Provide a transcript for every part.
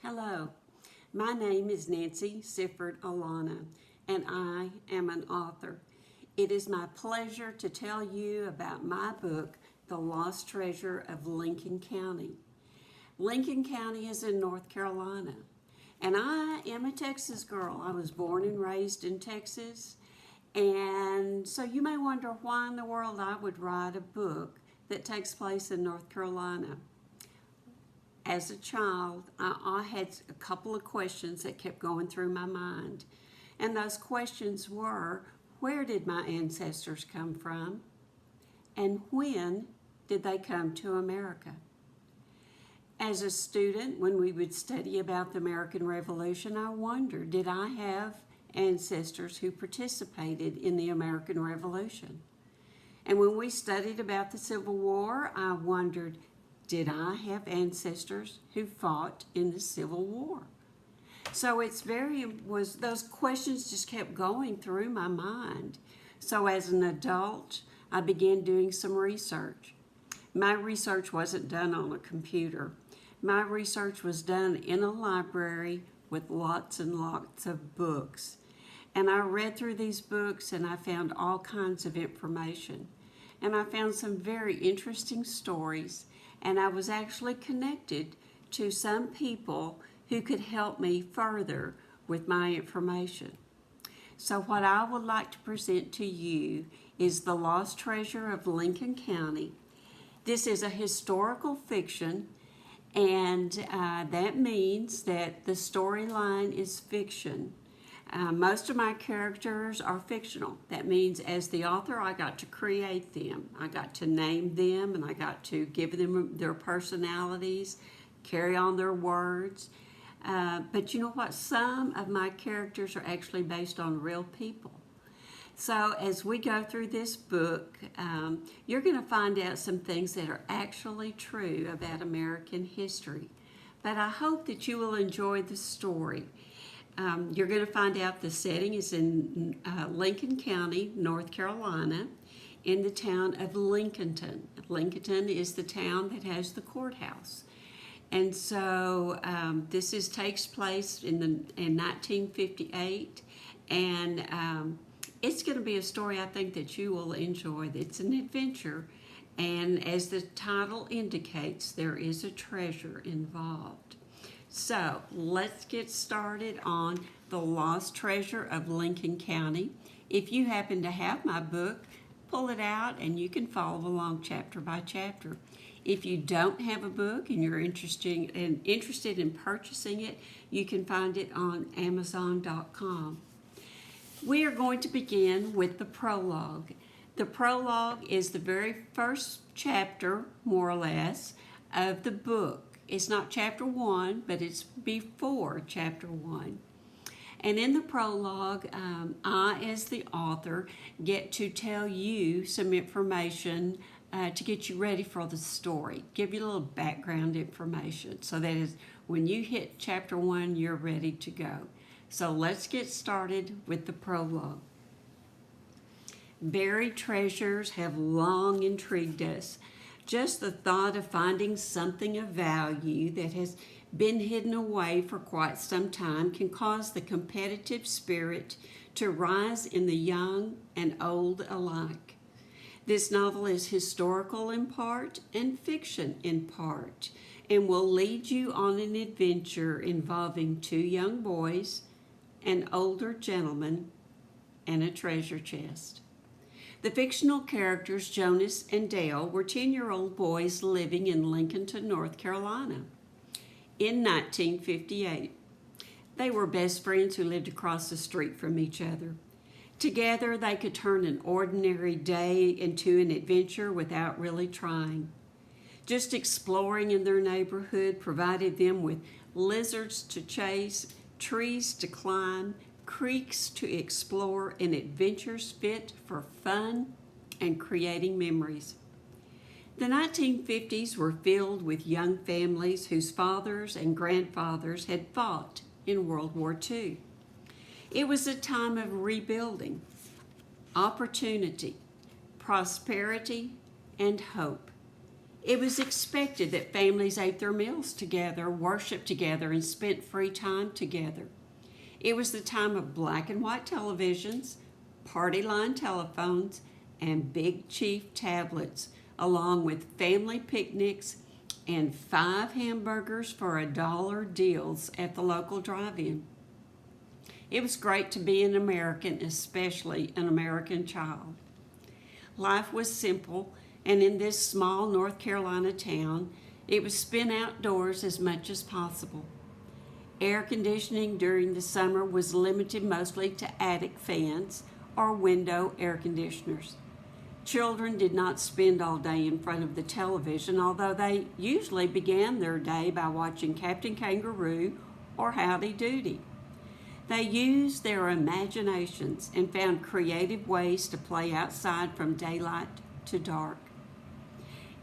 Hello, my name is Nancy Sifford Alana, and I am an author. It is my pleasure to tell you about my book, The Lost Treasure of Lincoln County. Lincoln County is in North Carolina, and I am a Texas girl. I was born and raised in Texas, and so you may wonder why in the world I would write a book that takes place in North Carolina. As a child, I had a couple of questions that kept going through my mind. And those questions were, where did my ancestors come from? And when did they come to America? As a student, when we would study about the American Revolution, I wondered, did I have ancestors who participated in the American Revolution? And when we studied about the Civil War, I wondered, did I have ancestors who fought in the Civil War? So those questions just kept going through my mind. So as an adult, I began doing some research. My research wasn't done on a computer. My research was done in a library with lots and lots of books. And I read through these books and I found all kinds of information. And I found some very interesting stories, and I was actually connected to some people who could help me further with my information. So what I would like to present to you is The Lost Treasure of Lincoln County. This is a historical fiction, and that means that the storyline is fiction. Most of my characters are fictional. That means as the author, I got to create them. I got to name them, and I got to give them their personalities, carry on their words. But you know what? Some of my characters are actually based on real people. So as we go through this book, you're going to find out some things that are actually true about American history. But I hope that you will enjoy the story. You're going to find out the setting is in Lincoln County, North Carolina, in the town of Lincolnton. Lincolnton is the town that has the courthouse. And so this takes place in 1958, and it's going to be a story I think that you will enjoy. It's an adventure, and as the title indicates, there is a treasure involved. So let's get started on The Lost Treasure of Lincoln County. If you happen to have my book, pull it out and you can follow along chapter by chapter. If you don't have a book and you're interested in purchasing it, you can find it on Amazon.com. We are going to begin with the prologue. The prologue is the very first chapter, more or less, of the book. It's not chapter 1, but it's before chapter 1. And in the prologue, I, as the author, get to tell you some information to get you ready for the story, give you a little background information, so that is when you hit chapter 1, you're ready to go. So let's get started with the prologue. Buried treasures have long intrigued us. Just the thought of finding something of value that has been hidden away for quite some time can cause the competitive spirit to rise in the young and old alike. This novel is historical in part and fiction in part, and will lead you on an adventure involving two young boys, an older gentleman, and a treasure chest. The fictional characters Jonas and Dale were 10-year-old boys living in Lincolnton, North Carolina in 1958. They were best friends who lived across the street from each other. Together, they could turn an ordinary day into an adventure without really trying. Just exploring in their neighborhood provided them with lizards to chase, trees to climb, creeks to explore, and adventures fit for fun and creating memories. The 1950s were filled with young families whose fathers and grandfathers had fought in World War II. It was a time of rebuilding, opportunity, prosperity, and hope. It was expected that families ate their meals together, worshiped together, and spent free time together. It was the time of black and white televisions, party line telephones, and Big Chief tablets, along with family picnics and 5 hamburgers for $1 deals at the local drive-in. It was great to be an American, especially an American child. Life was simple, and in this small North Carolina town, it was spent outdoors as much as possible. Air conditioning during the summer was limited mostly to attic fans or window air conditioners. Children did not spend all day in front of the television, although they usually began their day by watching Captain Kangaroo or Howdy Doody. They used their imaginations and found creative ways to play outside from daylight to dark.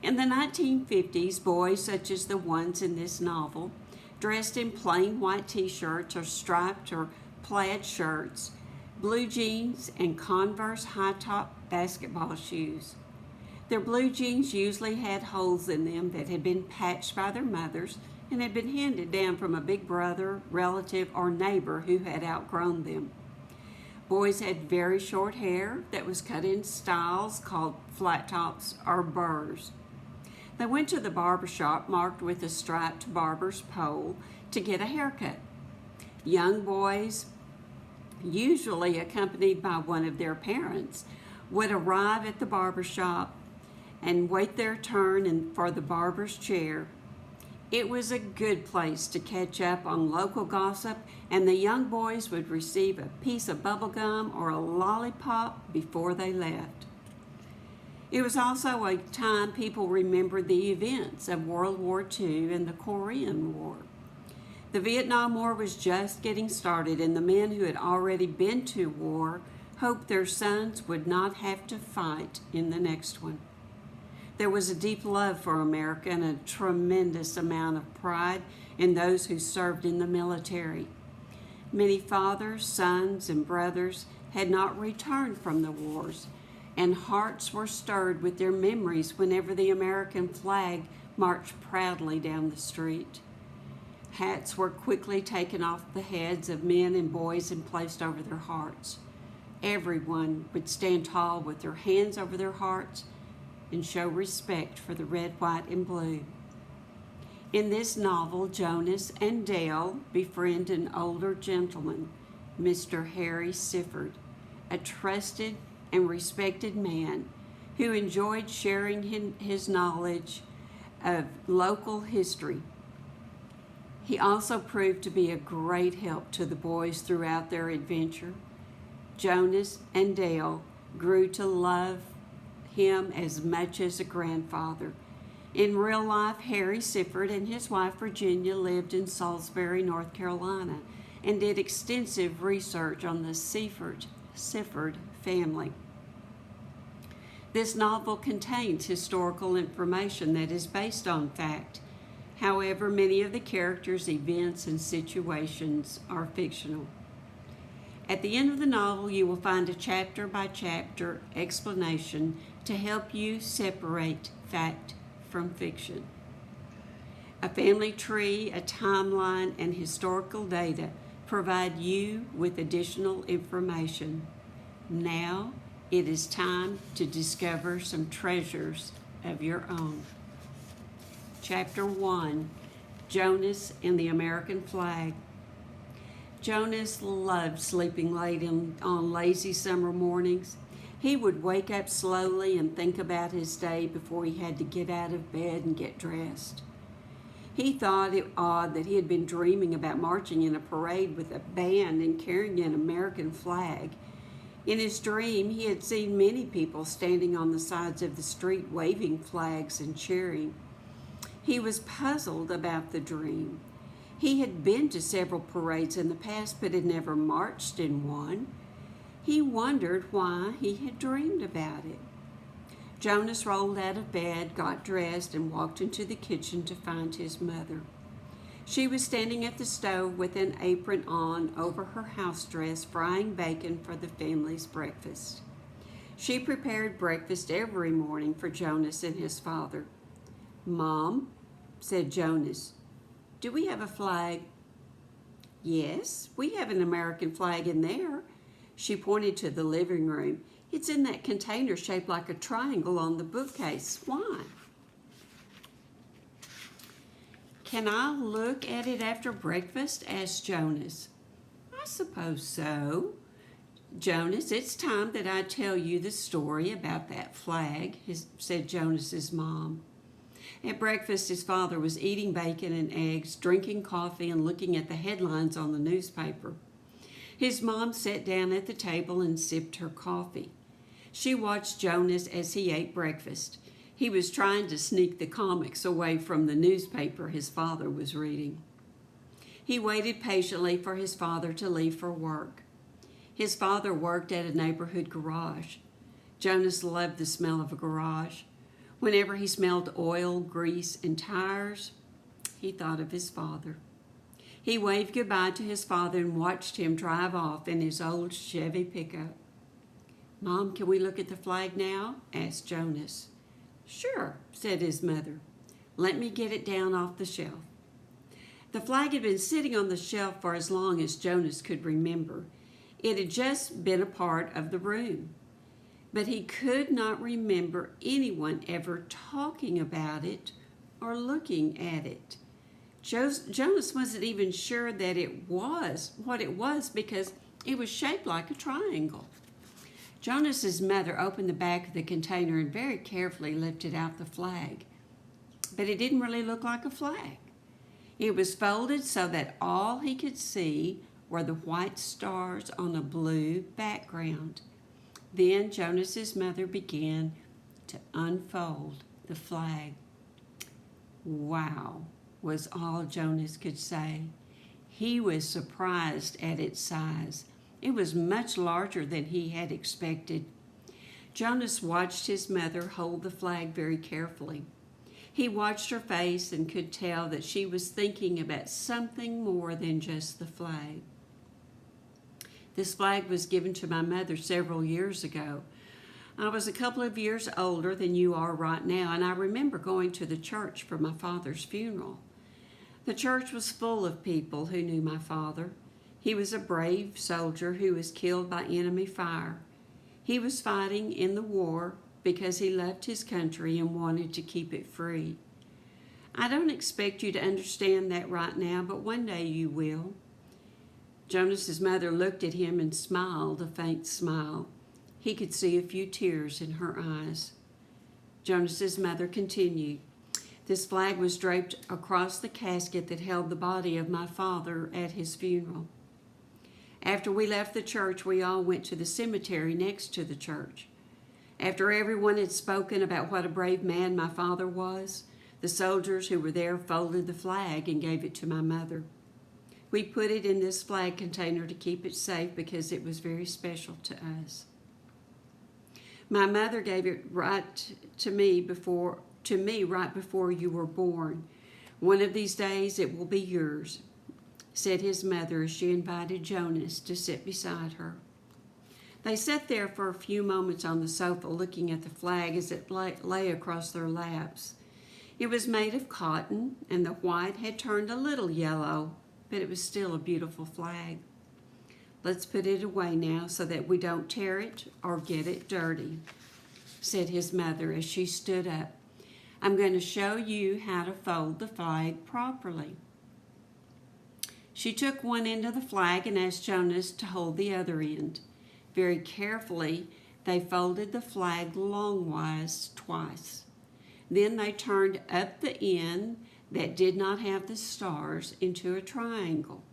In the 1950s, boys such as the ones in this novel, dressed in plain white t-shirts or striped or plaid shirts, blue jeans, and Converse high-top basketball shoes. Their blue jeans usually had holes in them that had been patched by their mothers and had been handed down from a big brother, relative, or neighbor who had outgrown them. Boys had very short hair that was cut in styles called flat tops or burrs. They went to the barber shop marked with a striped barber's pole to get a haircut. Young boys, usually accompanied by one of their parents, would arrive at the barber shop and wait their turn for the barber's chair. It was a good place to catch up on local gossip, and the young boys would receive a piece of bubble gum or a lollipop before they left. It was also a time people remembered the events of World War II and the Korean War. The Vietnam War was just getting started, and the men who had already been to war hoped their sons would not have to fight in the next one. There was a deep love for America and a tremendous amount of pride in those who served in the military. Many fathers, sons, and brothers had not returned from the wars, and hearts were stirred with their memories whenever the American flag marched proudly down the street. Hats were quickly taken off the heads of men and boys and placed over their hearts. Everyone would stand tall with their hands over their hearts and show respect for the red, white, and blue. In this novel, Jonas and Dale befriend an older gentleman, Mr. Harry Sifford, a trusted and respected man who enjoyed sharing his knowledge of local history. He also proved to be a great help to the boys throughout their adventure. Jonas and Dale grew to love him as much as a grandfather. In real life, Harry Sifford and his wife Virginia lived in Salisbury, North Carolina, and did extensive research on the Sifford family. This novel contains historical information that is based on fact. However, many of the characters, events, and situations are fictional. At the end of the novel, you will find a chapter-by-chapter explanation to help you separate fact from fiction. A family tree, a timeline, and historical data provide you with additional information. Now it is time to discover some treasures of your own. Chapter 1, Jonas and the American Flag. Jonas loved sleeping late on lazy summer mornings. He would wake up slowly and think about his day before he had to get out of bed and get dressed. He thought it odd that he had been dreaming about marching in a parade with a band and carrying an American flag. In his dream, he had seen many people standing on the sides of the street waving flags and cheering. He was puzzled about the dream. He had been to several parades in the past, but had never marched in one. He wondered why he had dreamed about it. Jonas rolled out of bed, got dressed, and walked into the kitchen to find his mother. She was standing at the stove with an apron on over her house dress, frying bacon for the family's breakfast. She prepared breakfast every morning for Jonas and his father. "Mom," said Jonas, "do we have a flag?" "Yes, we have an American flag in there." She pointed to the living room. "It's in that container shaped like a triangle on the bookcase. Why?" "Can I look at it after breakfast?" asked Jonas. "I suppose so." "Jonas, it's time that I tell you the story about that flag," said Jonas's mom. At breakfast, his father was eating bacon and eggs, drinking coffee, and looking at the headlines on the newspaper. His mom sat down at the table and sipped her coffee. She watched Jonas as he ate breakfast. He was trying to sneak the comics away from the newspaper his father was reading. He waited patiently for his father to leave for work. His father worked at a neighborhood garage. Jonas loved the smell of a garage. Whenever he smelled oil, grease, and tires, he thought of his father. He waved goodbye to his father and watched him drive off in his old Chevy pickup. "Mom, can we look at the flag now?" asked Jonas. "Sure," said his mother. "Let me get it down off the shelf." The flag had been sitting on the shelf for as long as Jonas could remember. It had just been a part of the room. But he could not remember anyone ever talking about it or looking at it. Jonas wasn't even sure that it was what it was because it was shaped like a triangle. Jonas's mother opened the back of the container and very carefully lifted out the flag. But it didn't really look like a flag. It was folded so that all he could see were the white stars on a blue background. Then Jonas's mother began to unfold the flag. "Wow," was all Jonas could say. He was surprised at its size. It was much larger than he had expected. Jonas watched his mother hold the flag very carefully. He watched her face and could tell that she was thinking about something more than just the flag. "This flag was given to my mother several years ago. I was a couple of years older than you are right now, and I remember going to the church for my father's funeral. The church was full of people who knew my father. He was a brave soldier who was killed by enemy fire. He was fighting in the war because he loved his country and wanted to keep it free. I don't expect you to understand that right now, but one day you will." Jonas's mother looked at him and smiled a faint smile. He could see a few tears in her eyes. Jonas's mother continued, "This flag was draped across the casket that held the body of my father at his funeral. After we left the church, we all went to the cemetery next to the church. After everyone had spoken about what a brave man my father was, the soldiers who were there folded the flag and gave it to my mother. We put it in this flag container to keep it safe because it was very special to us. My mother gave it to me right before you were born. One of these days it will be yours," said his mother as she invited Jonas to sit beside her. They sat there for a few moments on the sofa looking at the flag as it lay across their laps. It was made of cotton, and the white had turned a little yellow, but it was still a beautiful flag. "Let's put it away now so that we don't tear it or get it dirty," said his mother as she stood up. "I'm going to show you how to fold the flag properly." She took one end of the flag and asked Jonas to hold the other end. Very carefully, they folded the flag longwise twice. Then they turned up the end that did not have the stars into a triangle.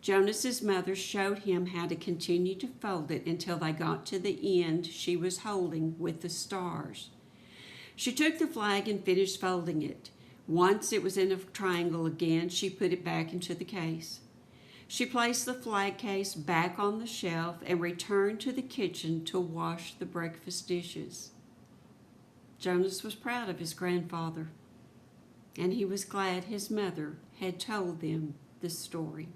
Jonas's mother showed him how to continue to fold it until they got to the end she was holding with the stars. She took the flag and finished folding it. Once it was in a triangle again, she put it back into the case. She placed the flag case back on the shelf and returned to the kitchen to wash the breakfast dishes. Jonas was proud of his grandfather, and he was glad his mother had told them the story.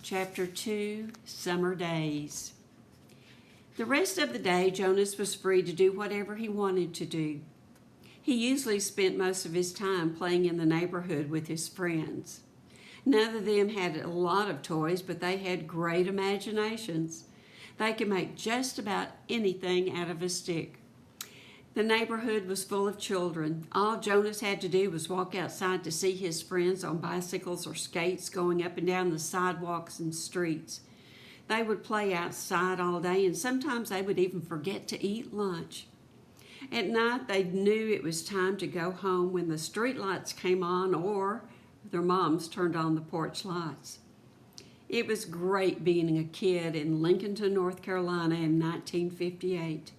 Chapter 2, Summer Days. The rest of the day, Jonas was free to do whatever he wanted to do. He He usually spent most of his time playing in the neighborhood with his friends. None of them had a lot of toys, but they had great imaginations. They could make just about anything out of a stick. The neighborhood was full of children. All Jonas had to do was walk outside to see his friends on bicycles or skates going up and down the sidewalks and streets. They would play outside all day, and sometimes they would even forget to eat lunch. At night, they knew it was time to go home when the street lights came on or their moms turned on the porch lights. It was great being a kid in Lincolnton, North Carolina in 1958.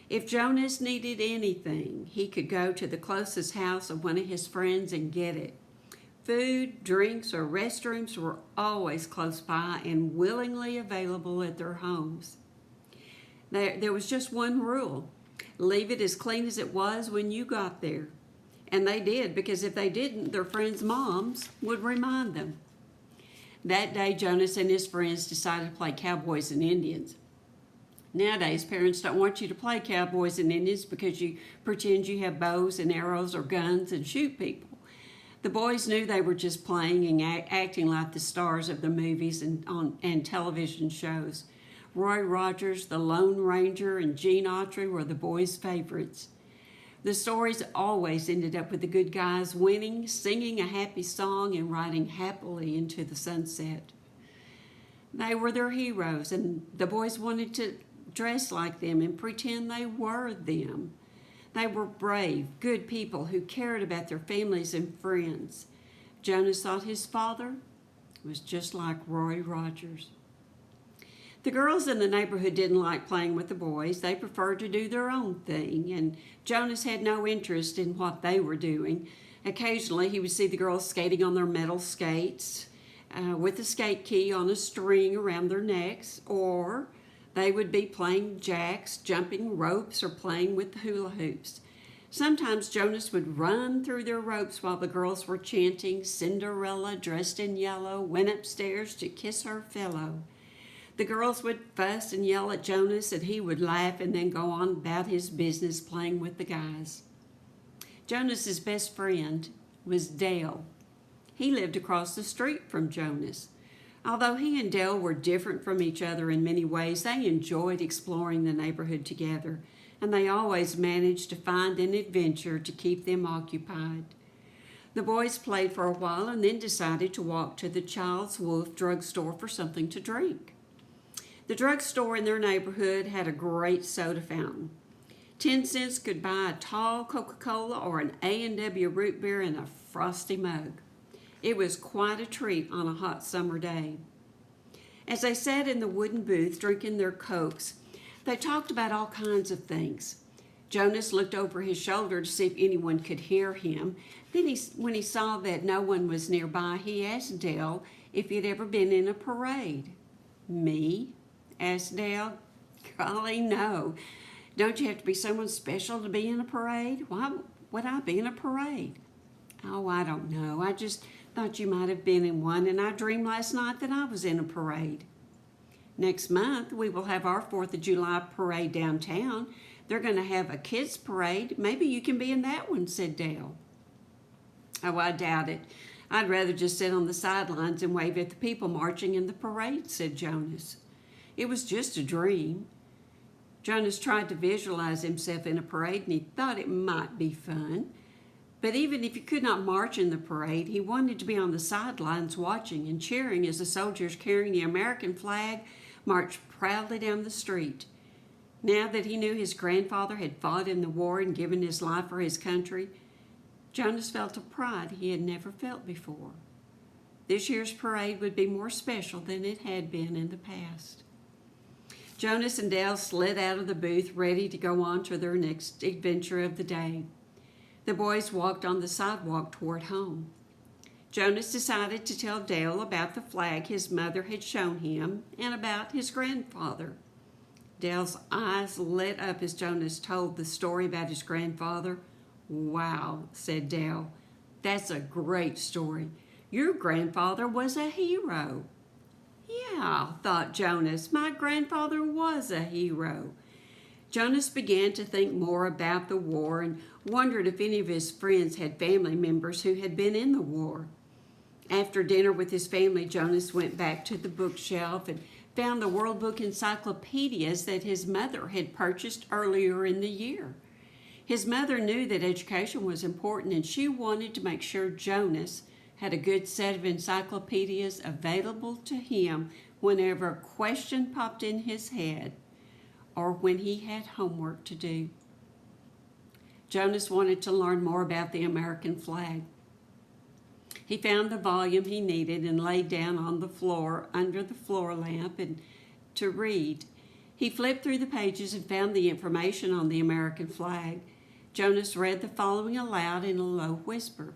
If Jonas needed anything, he could go to the closest house of one of his friends and get it. Food, drinks, or restrooms were always close by and willingly available at their homes. There was just one rule: leave it as clean as it was when you got there. And they did, because if they didn't, their friends' moms would remind them. That day, Jonas and his friends decided to play cowboys and Indians. Nowadays, parents don't want you to play cowboys and Indians because you pretend you have bows and arrows or guns and shoot people. The boys knew they were just playing and acting like the stars of the movies and television shows. Roy Rogers, the Lone Ranger, and Gene Autry were the boys' favorites. The stories always ended up with the good guys winning, singing a happy song, and riding happily into the sunset. They were their heroes, and the boys wanted to dress like them and pretend they were them. They were brave, good people who cared about their families and friends. Jonas thought his father was just like Roy Rogers. The girls in the neighborhood didn't like playing with the boys. They preferred to do their own thing, and Jonas had no interest in what they were doing. Occasionally, he would see the girls skating on their metal skates with a skate key on a string around their necks, or they would be playing jacks, jumping ropes, or playing with the hula hoops. Sometimes Jonas would run through their ropes while the girls were chanting, "Cinderella, dressed in yellow, went upstairs to kiss her fellow." The girls would fuss and yell at Jonas, and he would laugh and then go on about his business playing with the guys. Jonas's best friend was Dale. He lived across the street from Jonas. Although he and Dale were different from each other in many ways, they enjoyed exploring the neighborhood together, and they always managed to find an adventure to keep them occupied. The boys played for a while and then decided to walk to the Child's Wolf drugstore for something to drink. The drugstore in their neighborhood had a great soda fountain. 10 cents could buy a tall Coca-Cola or an A&W root beer in a frosty mug. It was quite a treat on a hot summer day. As they sat in the wooden booth drinking their Cokes, they talked about all kinds of things. Jonas looked over his shoulder to see if anyone could hear him. Then when he saw that no one was nearby, he asked Dale if he had ever been in a parade. "Me?" asked Dale. "Golly, no. Don't you have to be someone special to be in a parade? Why would I be in a parade?" "Oh, I don't know. I just thought you might have been in one, and I dreamed last night that I was in a parade." "Next month, we will have our 4th of July parade downtown. They're going to have a kids' parade. Maybe you can be in that one," said Dale. "Oh, I doubt it. I'd rather just sit on the sidelines and wave at the people marching in the parade," said Jonas. It was just a dream. Jonas tried to visualize himself in a parade, and he thought it might be fun. But even if he could not march in the parade, he wanted to be on the sidelines watching and cheering as the soldiers carrying the American flag marched proudly down the street. Now that he knew his grandfather had fought in the war and given his life for his country, Jonas felt a pride he had never felt before. This year's parade would be more special than it had been in the past. Jonas and Dale slid out of the booth, ready to go on to their next adventure of the day. The boys walked on the sidewalk toward home. Jonas decided to tell Dale about the flag his mother had shown him and about his grandfather. Dale's eyes lit up as Jonas told the story about his grandfather. "Wow," said Dale, "that's a great story. Your grandfather was a hero." "Yeah," thought Jonas, "my grandfather was a hero." Jonas began to think more about the war and wondered if any of his friends had family members who had been in the war. After dinner with his family, Jonas went back to the bookshelf and found the World Book encyclopedias that his mother had purchased earlier in the year. His mother knew that education was important, and she wanted to make sure Jonas had a good set of encyclopedias available to him whenever a question popped in his head or when he had homework to do. Jonas wanted to learn more about the American flag. He found the volume he needed and laid down on the floor under the floor lamp and to read. He flipped through the pages and found the information on the American flag. Jonas read the following aloud in a low whisper.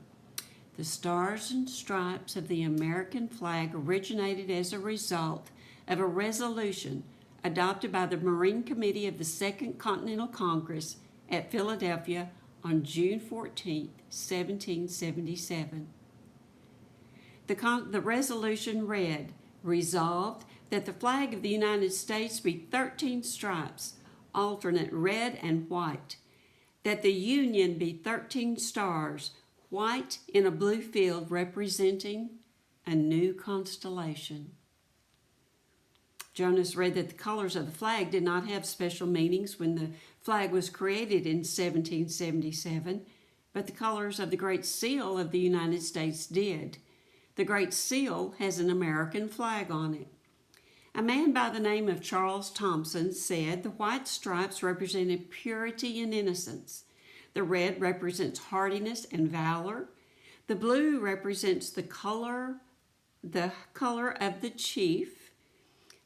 The stars and stripes of the American flag originated as a result of a resolution adopted by the Marine Committee of the Second Continental Congress at Philadelphia on June 14, 1777. The resolution read, resolved that the flag of the United States be 13 stripes, alternate red and white, that the Union be 13 stars, white in a blue field representing a new constellation. Jonas read that the colors of the flag did not have special meanings when the flag was created in 1777, but the colors of the Great Seal of the United States did. The Great Seal has an American flag on it. A man by the name of Charles Thompson said the white stripes represented purity and innocence. The red represents hardiness and valor. The blue represents the color of the chief.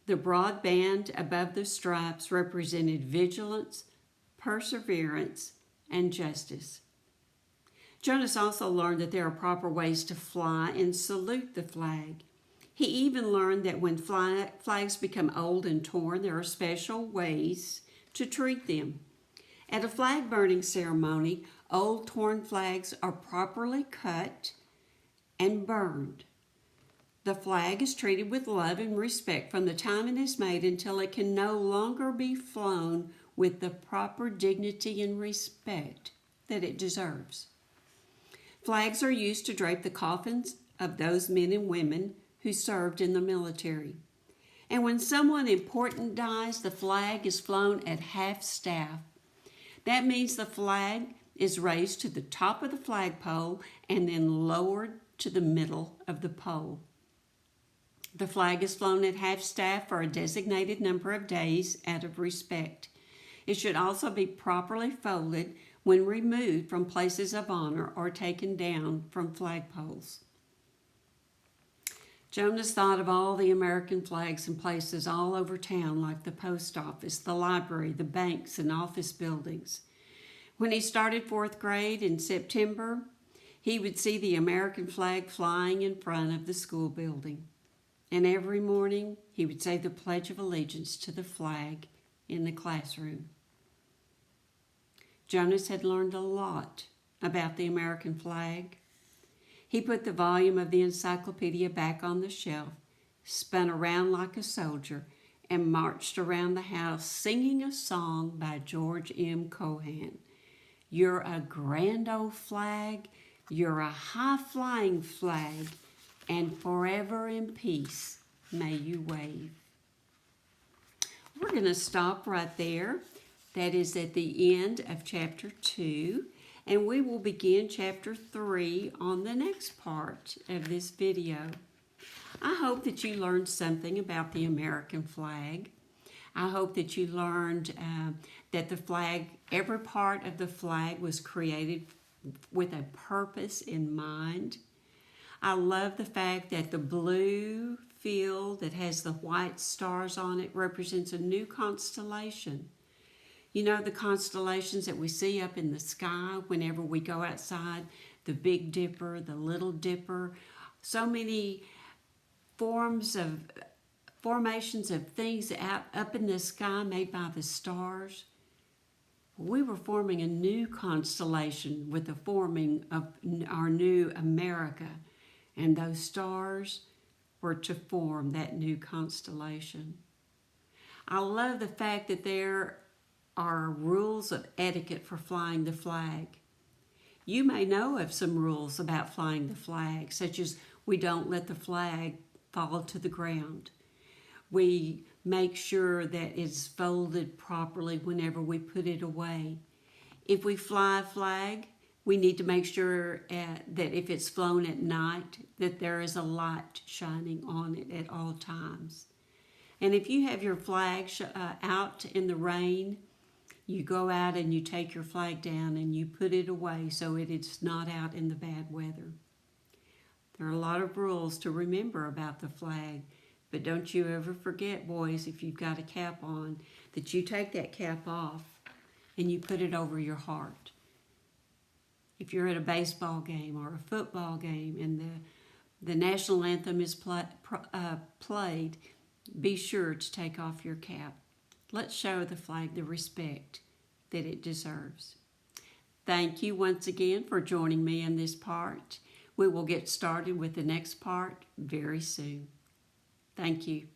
The broad band above the stripes represented vigilance, perseverance, and justice. Jonas also learned that there are proper ways to fly and salute the flag. He even learned that when flags become old and torn, there are special ways to treat them. At a flag burning ceremony, old torn flags are properly cut and burned. The flag is treated with love and respect from the time it is made until it can no longer be flown with the proper dignity and respect that it deserves. Flags are used to drape the coffins of those men and women who served in the military. And when someone important dies, the flag is flown at half-staff. That means the flag is raised to the top of the flagpole and then lowered to the middle of the pole. The flag is flown at half-staff for a designated number of days out of respect. It should also be properly folded when removed from places of honor or taken down from flagpoles. Jonas thought of all the American flags in places all over town, like the post office, the library, the banks, and office buildings. When he started 4th grade in September, he would see the American flag flying in front of the school building. And every morning, he would say the Pledge of Allegiance to the flag in the classroom. Jonas had learned a lot about the American flag. He put the volume of the encyclopedia back on the shelf, spun around like a soldier, and marched around the house singing a song by George M. Cohan. You're a grand old flag, you're a high-flying flag, and forever in peace may you wave. We're going to stop right there. That is at the end of chapter 2, and we will begin chapter 3 on the next part of this video. I hope that you learned something about the American flag. I hope that you learned that the flag, every part of the flag was created with a purpose in mind. I love the fact that the blue field that has the white stars on it represents a new constellation. You know, the constellations that we see up in the sky whenever we go outside, the Big Dipper, the Little Dipper, so many formations of things up in the sky made by the stars. We were forming a new constellation with the forming of our new America, and those stars were to form that new constellation. I love the fact that there are rules of etiquette for flying the flag. You may know of some rules about flying the flag, such as we don't let the flag fall to the ground. We make sure that it's folded properly whenever we put it away. If we fly a flag, we need to make sure that if it's flown at night, that there is a light shining on it at all times. And if you have your flag out in the rain, you go out and you take your flag down and you put it away so it is not out in the bad weather. There are a lot of rules to remember about the flag, but don't you ever forget, boys, if you've got a cap on, that you take that cap off and you put it over your heart. If you're at a baseball game or a football game and the national anthem is played, be sure to take off your cap. Let's show the flag the respect that it deserves. Thank you once again for joining me in this part. We will get started with the next part very soon. Thank you.